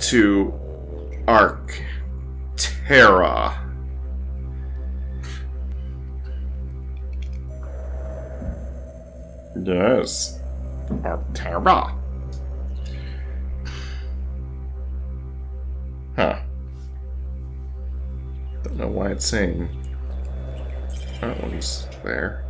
to Arctera. Yes. Arctera. Huh. Don't know why it's saying that one's there.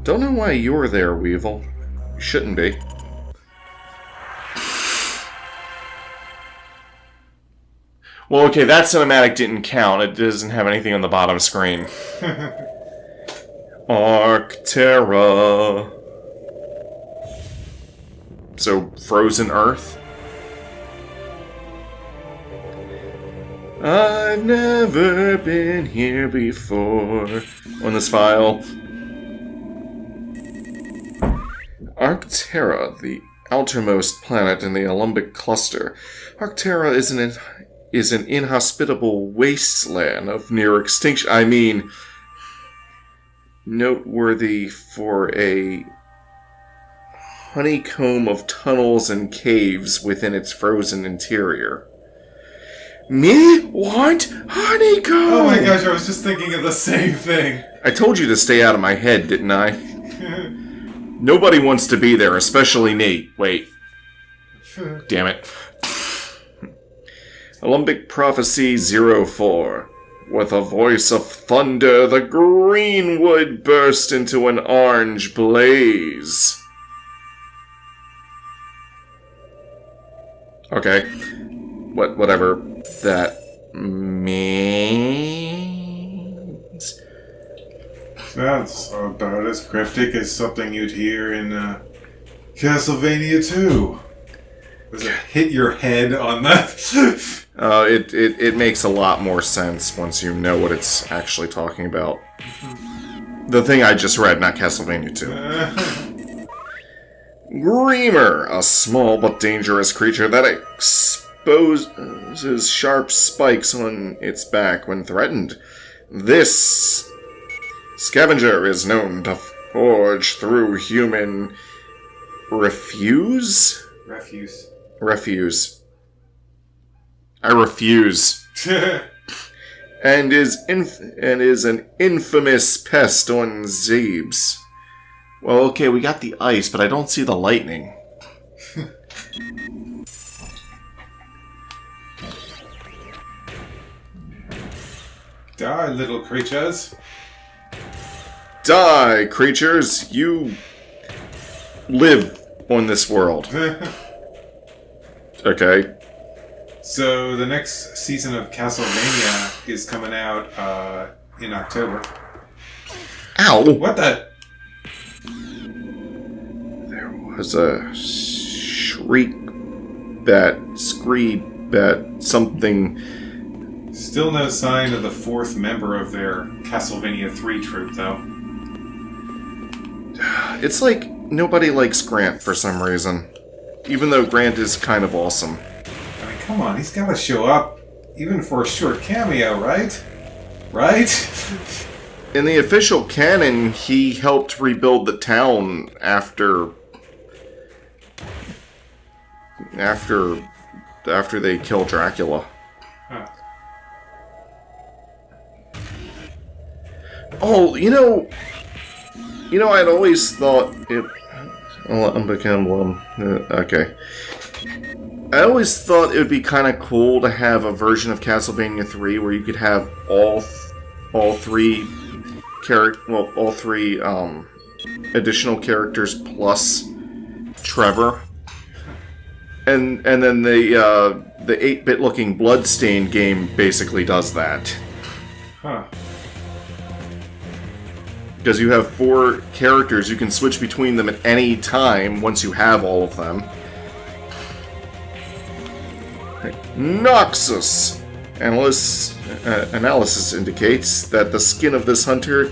Don't know why you're there, Weevil. You shouldn't be. Well, okay, that cinematic didn't count. It doesn't have anything on the bottom screen. Arctera. So, frozen Earth? I've never been here before. On this file. Arctera, the outermost planet in the Alembic cluster. Arctera is an inhospitable wasteland of near extinction. I mean, noteworthy for a honeycomb of tunnels and caves within its frozen interior. Me want honeycomb! Oh my gosh, I was just thinking of the same thing. I told you to stay out of my head, didn't I? Nobody wants to be there, especially me. Wait. Damn it. Alembic Prophecy 04. With a voice of thunder, the greenwood burst into an orange blaze. Okay. Whatever that means. That's about as cryptic as something you'd hear in Castlevania 2. Does it hit your head on that? It makes a lot more sense once you know what it's actually talking about. The thing I just read, not Castlevania 2. Greamer, a small but dangerous creature that exposes sharp spikes on its back when threatened. This scavenger is known to forge through human refuse. I refuse. and is an infamous pest on Zebes. Well, okay, we got the ice, but I don't see the lightning. Die, little creatures. Die, creatures! You live on this world. Okay. So the next season of Castlevania is coming out in October. Ow! What the? There was a shriek bat, screed bat, something. Still no sign of the fourth member of their Castlevania 3 troupe, though. It's like nobody likes Grant for some reason. Even though Grant is kind of awesome. I mean, come on, he's gotta show up, even for a short cameo, right? Right? In the official canon, he helped rebuild the town after they kill Dracula. Huh. Oh, I'd always thought it. Okay. I always thought it would be kind of cool to have a version of Castlevania 3 where you could have all three additional characters plus Trevor, and then the 8-bit looking Bloodstained game basically does that. Huh. Because you have 4 characters, you can switch between them at any time once you have all of them. Noxus! Analysis indicates that the skin of this hunter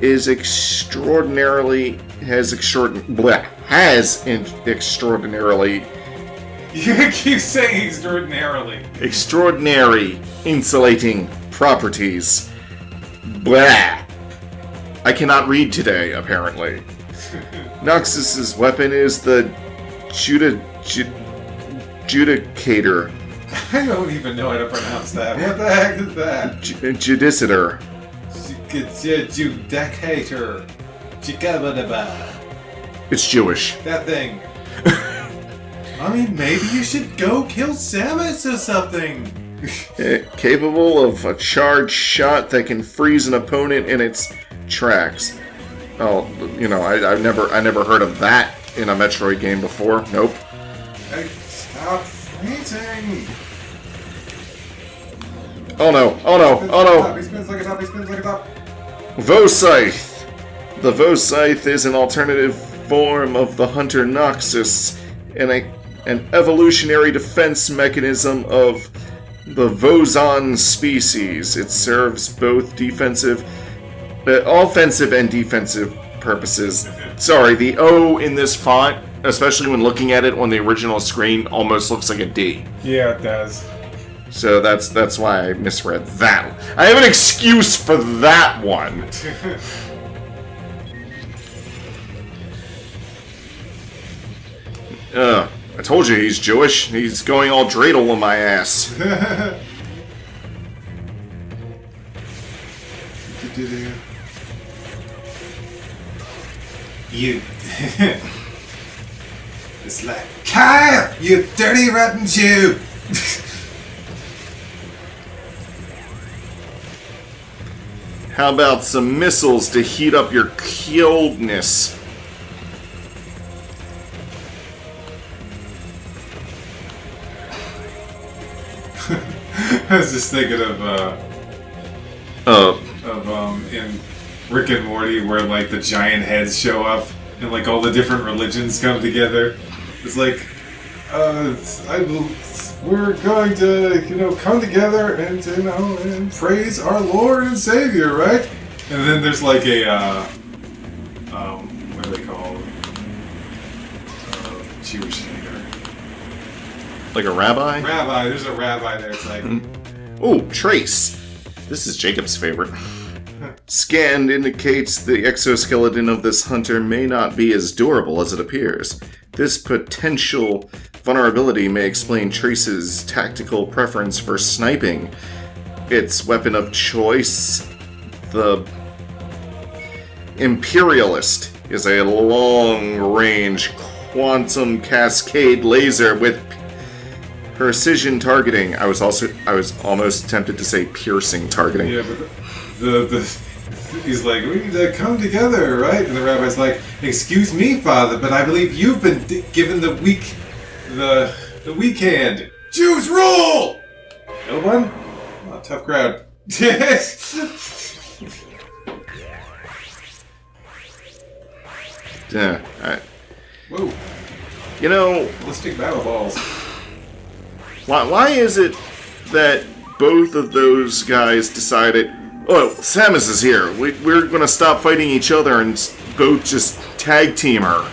is extraordinarily... extraordinarily... You keep saying extraordinarily. Extraordinary insulating properties. Blah! I cannot read today, apparently. Noxus's weapon is the Judicator. I don't even know how to pronounce that. What the heck is that? Judicitor. Judicator. Chikabadaba. It's Jewish. That thing. I mean, maybe you should go kill Samus or something. Capable of a charged shot that can freeze an opponent in its tracks. Oh, you know, I never heard of that in a Metroid game before. Nope. Hey, stop fainting. Oh no! Oh no! Oh no! He spins like a top. He spins like a top. Vhoscythe. The Vhoscythe is an alternative form of the hunter Noxus, and an evolutionary defense mechanism of the Vhozon species. It serves both offensive and defensive purposes. Sorry, the O in this font, especially when looking at it on the original screen, almost looks like a D. Yeah, it does. So that's why I misread that. I have an excuse for that one. I told you he's Jewish. He's going all dreidel on my ass. You. It's like, Kyle, you dirty rotten Jew. How about some missiles to heat up your coldness? I was just thinking of in Rick and Morty where like the giant heads show up and like all the different religions come together. It's like we're going to come together and and praise our Lord and Savior, right? And then there's like a what do they call Jewish leader? Like a rabbi? Rabbi. There's a rabbi there. It's like. Oh, trace. This is Jacob's favorite. Scanned indicates the exoskeleton of this hunter may not be as durable as it appears. This potential vulnerability may explain Trace's tactical preference for sniping. Its weapon of choice, the Imperialist, is a long-range quantum cascade laser with precision targeting. I was almost tempted to say piercing targeting. Yeah, but he's like, we need to come together, right? And the rabbi's like, excuse me, Father, but I believe you've been given the weak hand. Jews rule! No one? Oh, tough crowd. Yeah. Whoa. You know, Ballistic battle balls. why is it that both of those guys decided, oh, Samus is here. We're going to stop fighting each other and both just tag team her.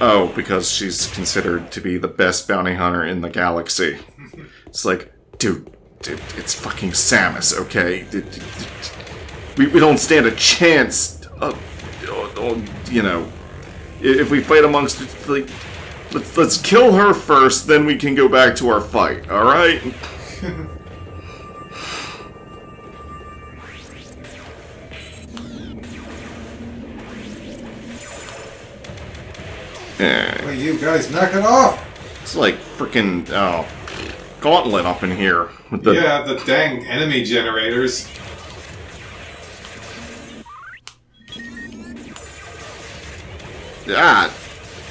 Oh, because she's considered to be the best bounty hunter in the galaxy. It's like, dude, it's fucking Samus, okay? We don't stand a chance, if we fight amongst, like, let's kill her first, then we can go back to our fight, alright? Well, you guys knock it off! It's like freaking gauntlet up in here with the the dang enemy generators.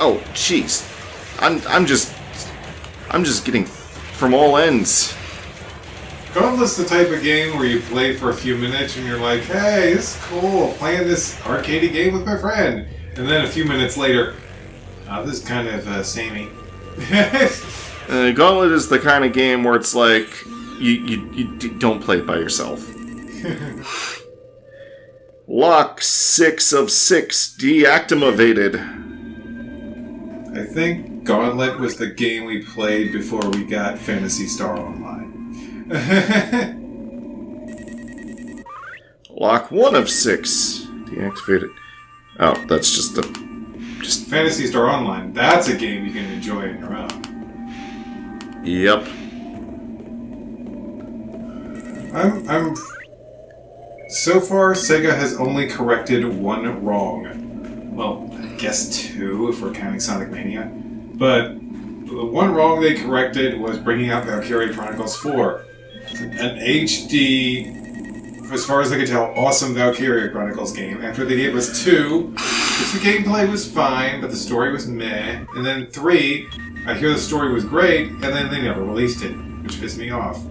Oh jeez, I'm just getting from all ends. Gauntlet's the type of game where you play for a few minutes and you're like, hey, this is cool, playing this arcadey game with my friend. And then a few minutes later, this is kind of samey. Gauntlet is the kind of game where it's like, you don't play it by yourself. Lock 6 of 6 deactivated. I think Gauntlet was the game we played before we got Phantasy Star Online. Lock 1 of 6. Deactivated. Oh, that's just the... Phantasy Star Online. That's a game you can enjoy on your own. Yep. I'm... So far, Sega has only corrected one wrong. Well, I guess 2 if we're counting Sonic Mania. But the one wrong they corrected was bringing out Valkyria Chronicles 4. An HD, as far as I could tell, awesome Valkyria Chronicles game. After they gave us 2, which the gameplay was fine, but the story was meh. And then 3, I hear the story was great, and then they never released it, which pissed me off.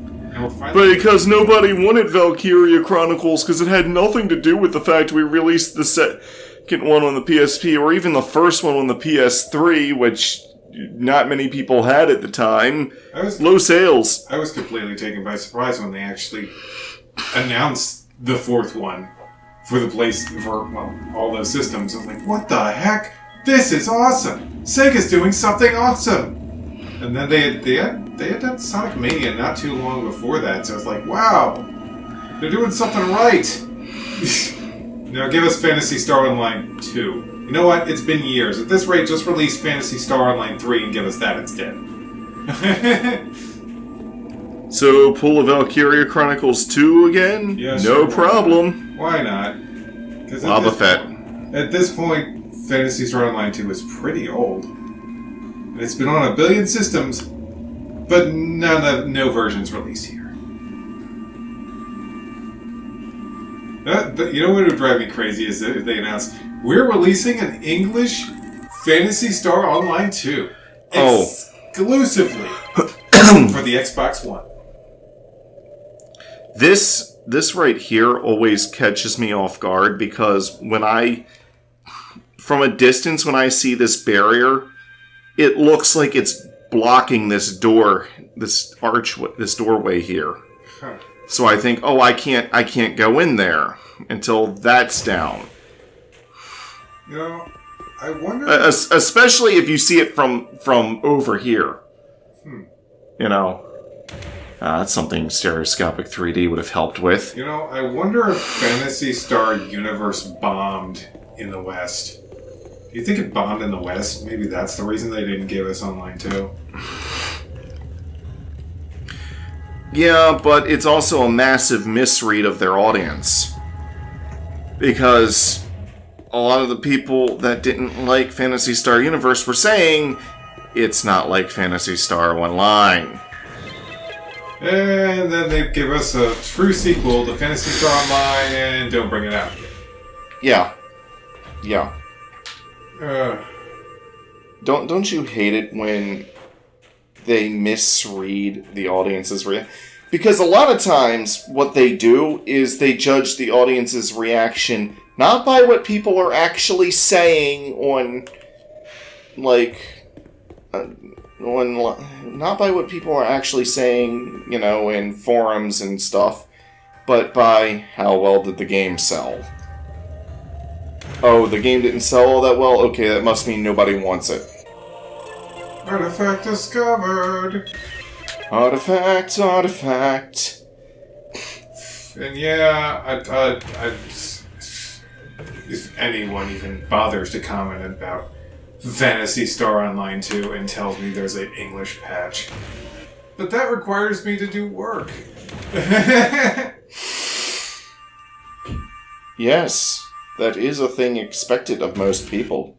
But because nobody wanted Valkyria Chronicles, because it had nothing to do with the fact we released the second one on the PSP, or even the first one on the PS3, which not many people had at the time. Low sales. I was completely taken by surprise when they actually announced the 4th one for the all those systems. I was like, what the heck? This is awesome! Sega's doing something awesome! And then they had done Sonic Mania not too long before that, so I was like, wow! They're doing something right! Now give us Phantasy Star Online 2. You know what? It's been years. At this rate, just release Phantasy Star Online 3 and give us that instead. So, pull a Valkyria Chronicles 2 again? Yeah, no problem. Why not? Lava Fett. At this point, Phantasy Star Online 2 is pretty old. And it's been on a billion systems, but no versions released here. You know what would drive me crazy is if they announced, we're releasing an English Phantasy Star Online 2. Exclusively for the Xbox One. This right here always catches me off guard because from a distance, when I see this barrier, it looks like it's blocking this door, this archway, this doorway here. Huh. So I think, I can't go in there until that's down. You know, I wonder... especially if you see it from over here. You know, that's something stereoscopic 3D would have helped with. You know, I wonder if Phantasy Star Universe bombed in the West. Do you think it bombed in the West? Maybe that's the reason they didn't give us Online 2. Yeah, but it's also a massive misread of their audience. Because a lot of the people that didn't like Phantasy Star Universe were saying it's not like Phantasy Star Online. And then they give us a true sequel to Phantasy Star Online and don't bring it out. Yeah. Uh, Don't you hate it when they misread the audience's reaction? Because a lot of times what they do is they judge the audience's reaction not by what people are actually saying not by what people are actually saying, in forums and stuff, but by how well did the game sell. Oh, the game didn't sell all that well? Okay, that must mean nobody wants it. Artifact discovered! Artifact. And yeah, if anyone even bothers to comment about Phantasy Star Online 2 and tells me there's an English patch. But that requires me to do work. Yes, that is a thing expected of most people.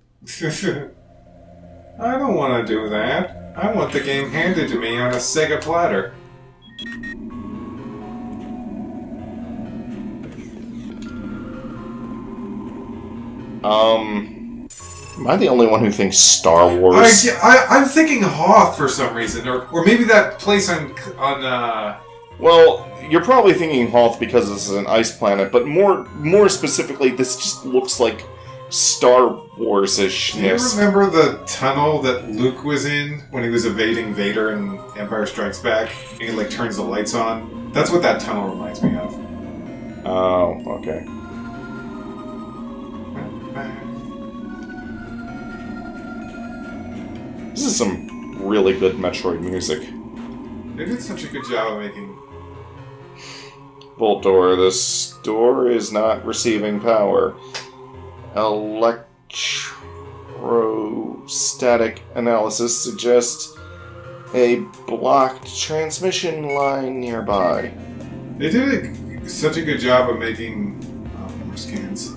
I don't want to do that. I want the game handed to me on a Sega platter. Am I the only one who thinks Star Wars? I'm thinking Hoth for some reason, or maybe that place on. Well, you're probably thinking Hoth because this is an ice planet, but more specifically, this just looks like Star Wars-ishness. Do you remember the tunnel that Luke was in when he was evading Vader in Empire Strikes Back? And he turns the lights on. That's what that tunnel reminds me of. Oh, okay. This is some really good Metroid music. They did such a good job of making... Voltor, this door is not receiving power. Electrostatic analysis suggests a blocked transmission line nearby. They did such a good job of making more scans.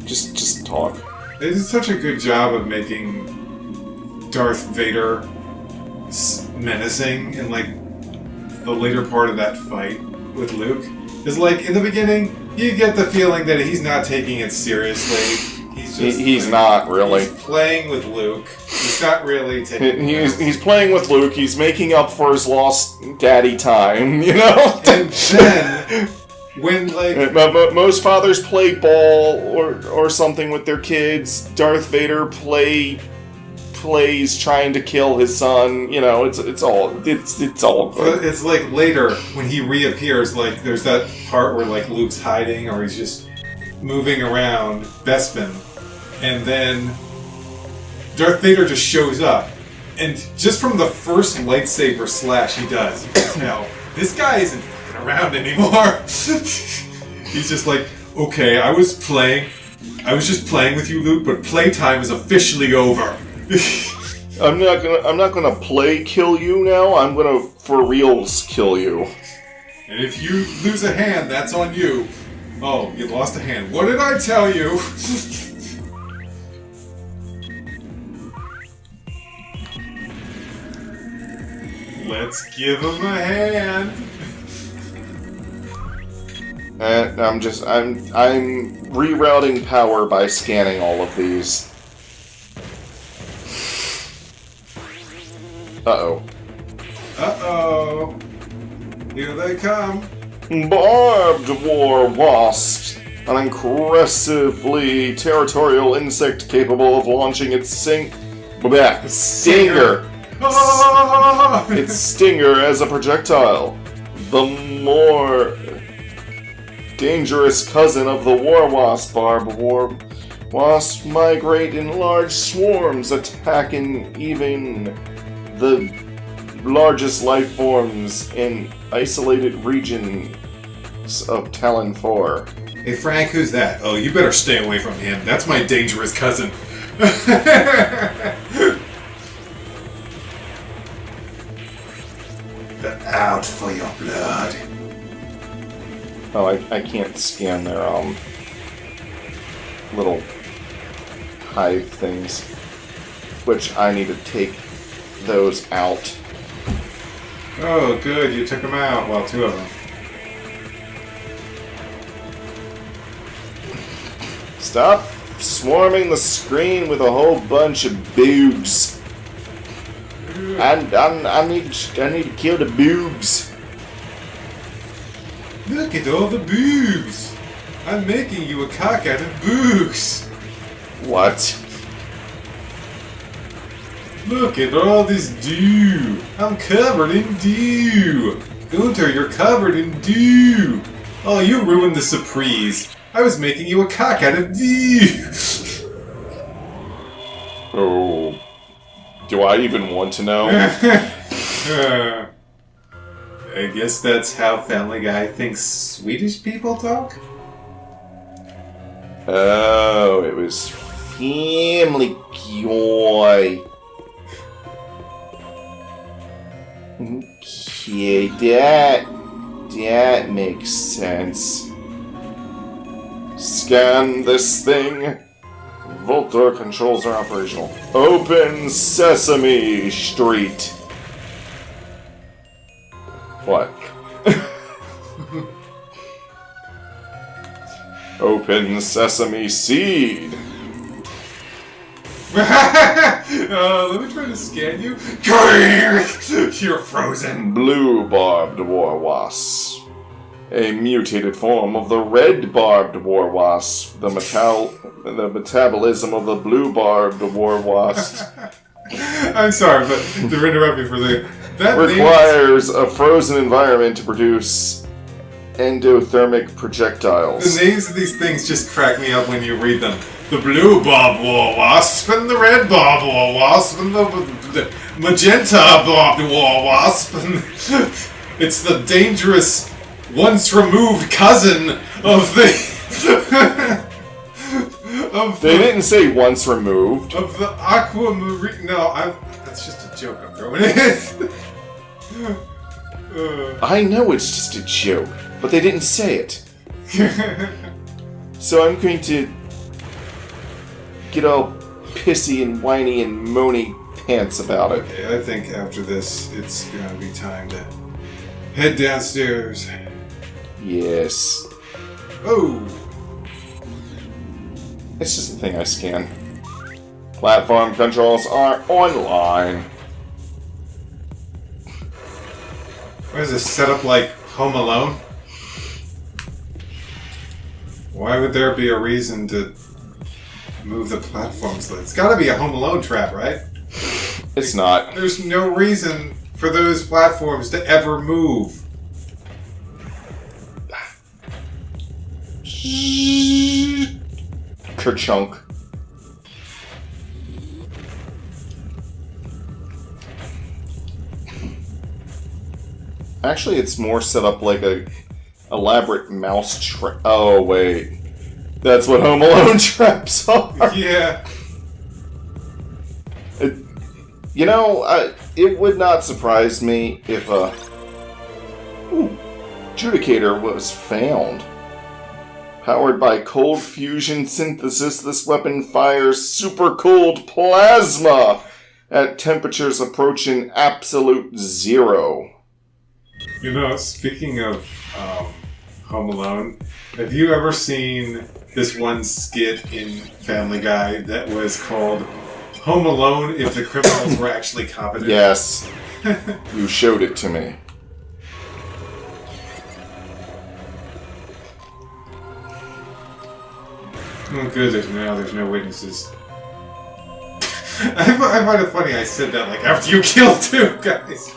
Just talk. They did such a good job of making Darth Vader menacing in like the later part of that fight with Luke. Because like in the beginning, you get the feeling that he's not taking it seriously. He's not really. He's playing with Luke. He's not really taking it. He's playing with Luke. He's making up for his lost daddy time, you know? And then, when, like... Most fathers play ball or something with their kids. Darth Vader plays trying to kill his son. You know, it's all good. But it's like later, when he reappears, like, there's that part where, like, Luke's hiding or he's just moving around Bespin. And then Darth Vader just shows up. And just from the first lightsaber slash he does, you can tell, this guy isn't fucking around anymore. He's just like, okay, I was just playing with you, Luke, but playtime is officially over. I'm not gonna play kill you now, I'm gonna for reals kill you. And if you lose a hand, that's on you. Oh, you lost a hand. What did I tell you? Let's give him a hand. And I'm rerouting power by scanning all of these. Uh-oh. Uh-oh. Here they come. Barbed war wasps. An aggressively territorial insect capable of launching its stinger. Its stinger as a projectile. The more dangerous cousin of the war wasp, barbed war wasps migrate in large swarms, attacking even the largest life forms in isolated regions of Talon 4. Hey Frank, who's that? Oh, you better stay away from him. That's my dangerous cousin. Out for your blood. Oh, I can't scan their little hive things, which I need to take those out. Oh, good, you took them out. Well, 2 of them. Stop swarming the screen with a whole bunch of boobs. I need to kill the boobs. Look at all the boobs. I'm making you a cock out of boobs. What? Look at all this dew. I'm covered in dew. Gunther, you're covered in dew. Oh, you ruined the surprise. I was making you a cock out of dew. Oh. Do I even want to know? I guess that's how Family Guy thinks Swedish people talk? Oh, it was Family Guy. Okay, that makes sense. Scan this thing. Vault door controls are operational. Open Sesame Street. What? Open Sesame Seed. Let me try to scan you. You're frozen. Blue barbed war wasp. A mutated form of the red barbed war wasp. The metabolism of the blue barbed war wasp. I'm sorry, but to interrupt you for that requires a frozen environment to produce endothermic projectiles. The names of these things just crack me up when you read them. The blue barbed war wasp and the red barbed war wasp and the magenta barbed war wasp. And it's the dangerous once removed cousin of the They didn't say once removed. Of the aquamarine. No, that's just a joke I'm throwing in. I know it's just a joke, but they didn't say it. So I'm going to get all pissy and whiny and moany pants about it. Okay, I think after this, it's gonna be time to head downstairs. Yes. Oh! It's just a thing I scan. Platform controls are online. What is this, set up like Home Alone? Why would there be a reason to move the platforms? It's gotta be a Home Alone trap, right? It's not. There's no reason for those platforms to ever move. Kerchunk. Actually, it's more set up like a elaborate mouse trap. Oh, wait. That's what Home Alone traps are. Yeah. It would not surprise me if a Judicator was found. Powered by cold fusion synthesis, this weapon fires super cold plasma at temperatures approaching absolute zero. Speaking of Home Alone, have you ever seen this one skit in Family Guy that was called Home Alone if the criminals were actually competent? Yes. You showed it to me. Oh, good, there's no witnesses. I find it funny I said that like after you killed two guys.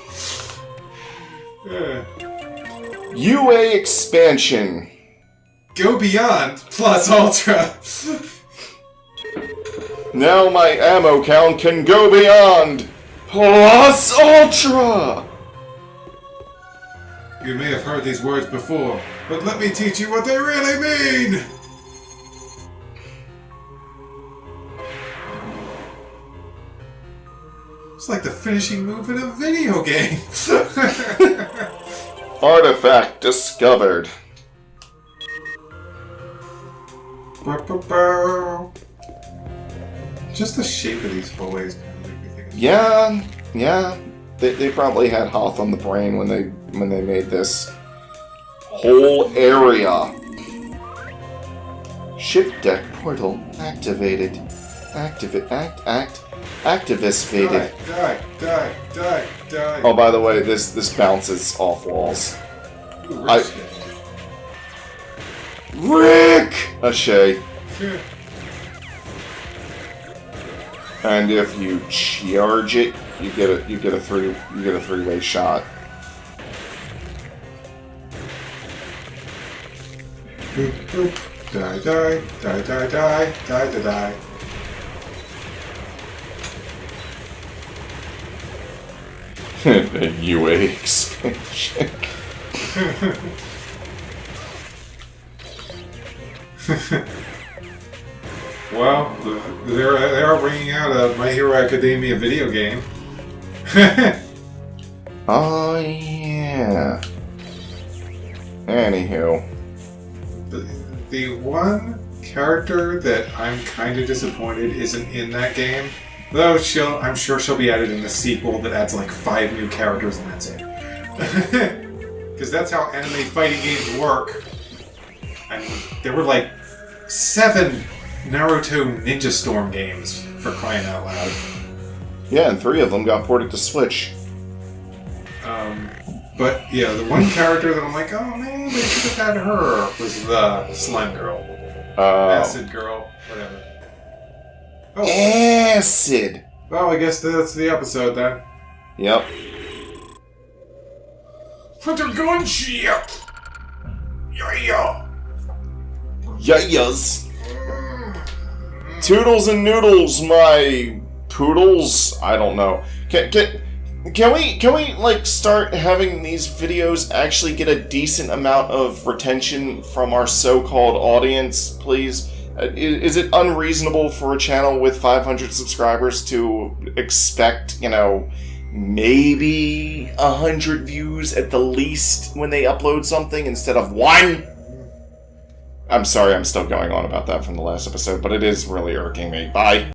UA expansion. Go Beyond plus Ultra. Now my ammo count can go beyond plus Ultra. You may have heard these words before, but let me teach you what they really mean. It's like the finishing move in a video game. Artifact discovered. Just the shape of these hallways kind of make me think. Yeah. They probably had Hoth on the brain when they made this whole area. Ship deck portal activated. Activist faded. Die. Oh, by the way, this bounces off walls. Ooh, Rick! Ashay. And if you charge it, you get a three-way shot. Die. The UA expansion. Well, they are bringing out a My Hero Academia video game. Oh yeah. Anywho, the one character that I'm kind of disappointed isn't in that game, though I'm sure she'll be added in the sequel that adds like 5 new characters and that's it. Because that's how anime fighting games work. And there were like 7 Naruto Ninja Storm games, for crying out loud. yeah, and 3 of them got ported to Switch. But yeah, the one character that I'm like, oh man, they should have had her was the slime girl. Acid girl, whatever. Oh. Acid! Well, I guess that's the episode then. Yep. Hunter gunship! Yeah! Yayas! Toodles and noodles, my poodles? I don't know. Can we like start having these videos actually get a decent amount of retention from our so-called audience, please? Is it unreasonable for a channel with 500 subscribers to expect, maybe 100 views at the least when they upload something instead of 1? I'm sorry, I'm still going on about that from the last episode, but it is really irking me. Bye.